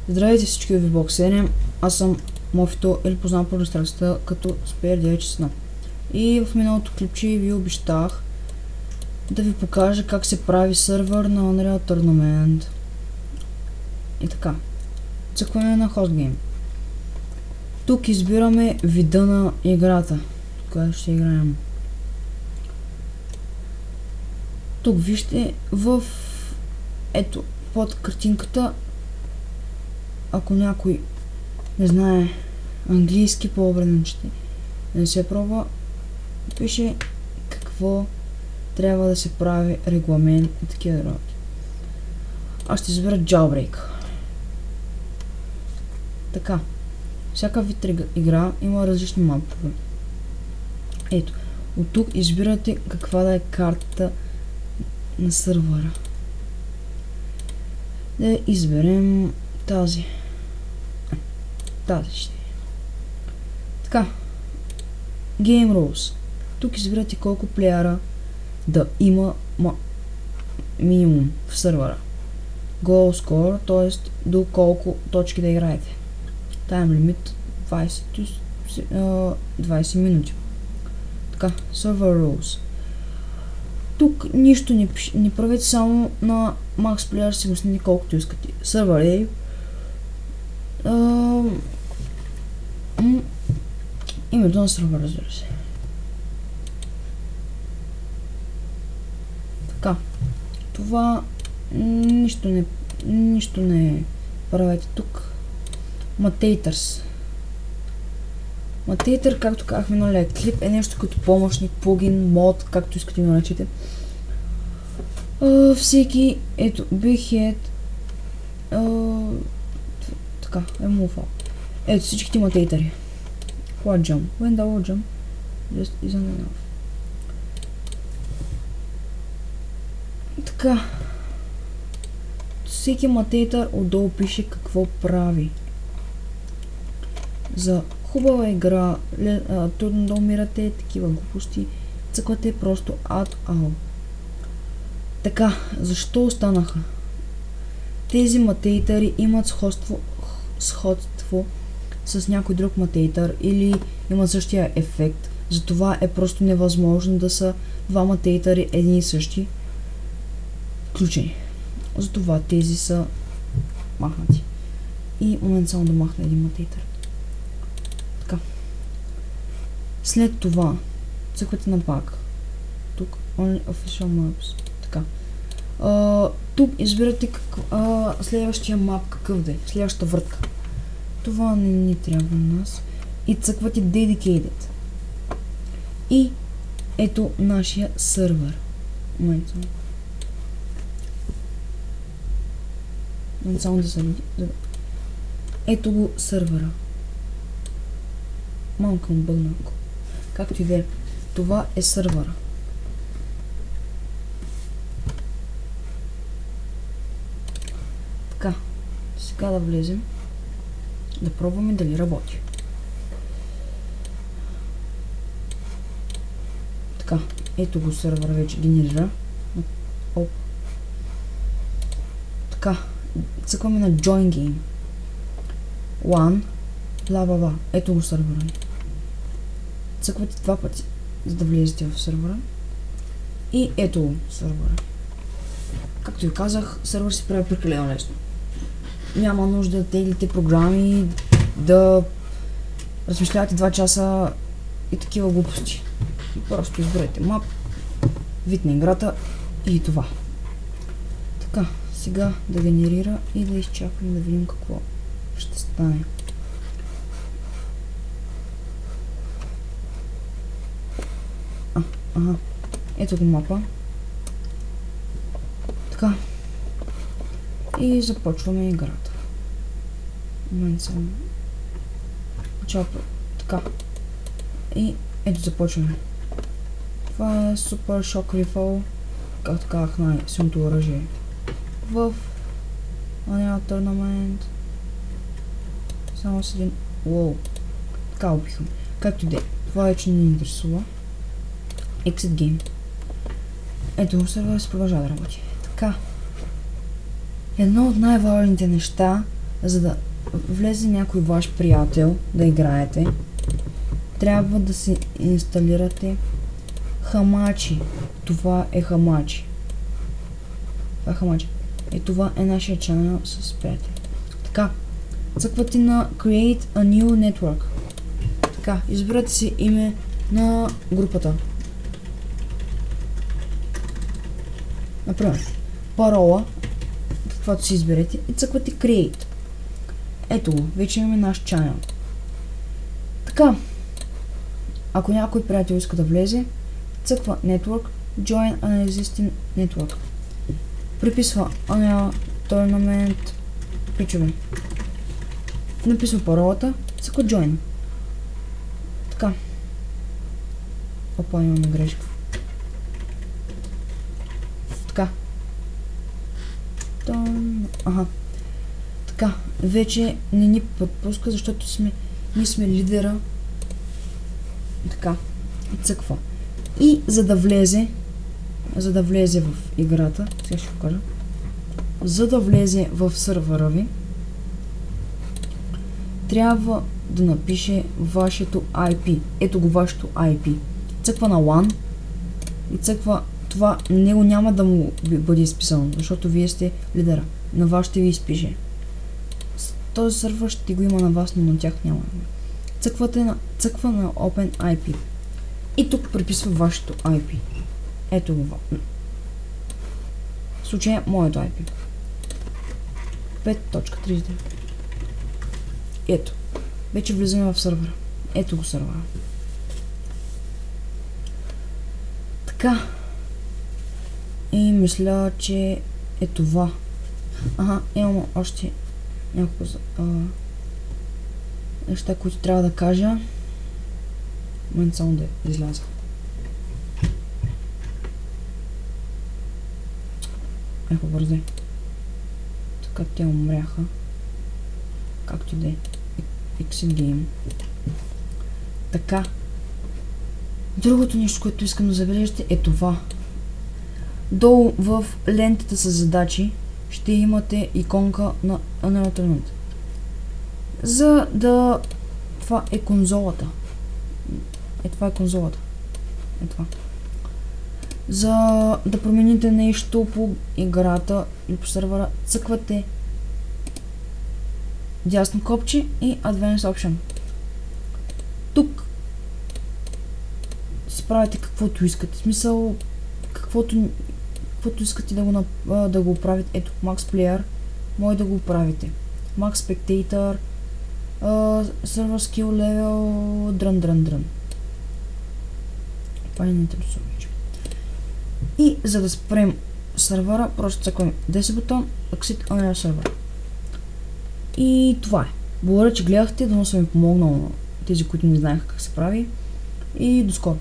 Здравейте всички от VBOX 7, аз съм Мофито или познавам по регистрацията като Spare961. И в миналото клипче ви обещах да ви покажа как се прави сървър на Unreal Tournament. И така, цъкваме на HostGame. Тук избираме вида на играта, която ще играем. Тук вижте ето под картинката, ако някой не знае английски, по-добре не се пробва, пише какво трябва да се прави, регламент и такива работи. Аз ще избера Jailbreak. Така, всяка вид игра има различни мапове. Ето, от тук избирате каква да е картата на сървъра. Да изберем тази. Тази ще. Така. Game Rules. Тук избирате колко плеера да има минимум в сървъра. Goal Score, т.е. до колко точки да играете. Time Limit 20 минути. Така, Server Rules. Тук нищо не правете, само на Max Player си мислите колкото искате. Server A. Името на сървъра, разбира се. Така. Това нищо не правете тук. Mutators. Mutator, както казах миналия клип, е нещо като помощник, плагин, мод, както искате го наречете. Всеки, ето, Big Head, така, муфал. Ето всичките мутатори. What jump? When double jump just isn't enough. Така. Всеки мутатор отдолу пише какво прави. За хубава игра, трудно да умирате, такива глупости, цъквате просто Add All. Така, защо останаха? Тези мутатори имат сходство с някой друг мутатор или имат същия ефект. Затова е просто невъзможно да са два мутатори един и същи включени. Затова тези са махнати. И момент само да махна един мутатор. Така. След това цъквате на пак. Тук Only Official Maps. Така. Тук избирате следващия мап какъв да е. Следващата вратка. Това не ни трябва на нас. И цъквате Dedicated. И ето нашия сървър. Момент само да се види. Ето го сървъра. Малко му бъгна. Както и да е. Това е сървъра. Така. Сега да влезем. Да пробваме дали работи. Така. Ето го сървър вече генерира. Оп. Така. Цъкваме на Join Game. One. Бла. Ето го сървъра. Цъквате два пъти, за да влезете в сървъра. И ето го сървъра. Както ви казах, сървър се прави прекалено лесно. Няма нужда да теглите програми, да размишлявате 2 часа и такива глупости. Просто изберете мап, вид на играта и това. Така, сега да генерира и да изчакаме да видим какво ще стане. Ага, ето го мапа. Така. И започваме играта. Момент само. Така. И ето започваме. Това е Super Shock Rifle, както казах, най-силното оръжие в Unreal Tournament. Само с един. Уоу. Така опихам. Както и да е. Това вече не ни интересува. Exit Game. Ето, сървър се продължава да работи. Така. Едно от най-важните неща За да влезе някой ваш приятел да играете, трябва да си инсталирате Hamachi. Това е Hamachi. Това е Hamachi. И това е нашия чанел с приятели. Така, цъквате на Create a New Network. Така, избирате си име на групата. Например, парола, каквото си изберете, и цъквате Create. Ето го, вече имаме наш чанел. Така, ако някой приятел иска да влезе, цъква Network, Join an existing network. Приписва Tournament, пичове. Написва паролата, цъква Join. Така. Опа, имаме грешка. Така. Ага. Така, вече не ни подпуска, защото ние сме лидера. Така, цъква. И за да влезе в играта, сега ще го кажа, за да влезе в сървъра ви, трябва да напише вашето IP. Ето го вашето IP. Цъква на LAN и цъква това, него няма да му бъде изписано, защото вие сте лидера. На вас ще ви изпише. Този сървър ще го има на вас, но на тях няма. Цъква на Open IP. И тук приписва вашето IP. Ето го. В случая моето IP. 5.39. Ето. Вече влизаме в сървъра. Ето го сървъра. Така. И мисля, че е това. Ага, имам още няколко неща, които трябва да кажа. Момент само да изляза. По-бързо. Така те умряха. Както и да е. Exit Game. Така. Другото нещо, което искам да забележите, е това. Долу в лентата с задачи ще имате иконка на Unreal Tournament. За да... Това е конзолата. Това е конзолата. Това. За да промените нещо по играта или по сървъра, цъквате дясно копче и Advanced Option. Тук си правите каквото искате. В смисъл, каквото искате да го правите. Ето, Max Player, може да го правите. Max Spectator, Server Skill Level, дрън. Това не интересува вече. И за да спрем сървъра, просто цъкваме 10 бутон, Exit Unreal Server. И това е. Благодаря, че гледахте, дано съм ви помогнал на тези, които не знаеха как се прави. И до скоро!